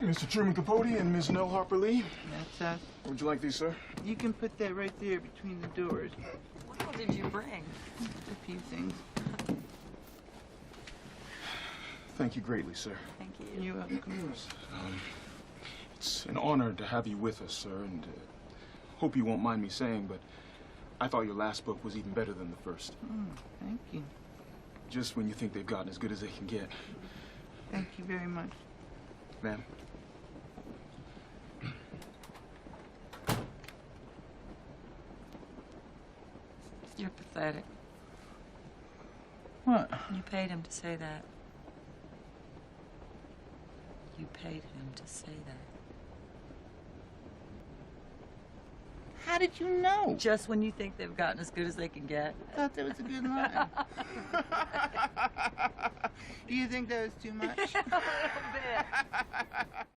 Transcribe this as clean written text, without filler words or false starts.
Mr. Truman Capote and Miss Nell Harper Lee. That's us. Would you like these, sir? You can put that right there between the doors. What all did you bring? A few things. Thank you greatly, sir. Thank you. You're welcome. It's an honor to have you with us, sir, and hope you won't mind me saying, but I thought your last book was even better than the first. Thank you. Just when you think they've gotten as good as they can get. Thank you very much. Ma'am? You're pathetic. What? You paid him to say that. You paid him to say that. How did you know? Just when you think they've gotten as good as they can get. I thought that was a good line. Do you think that was too much? A little bit.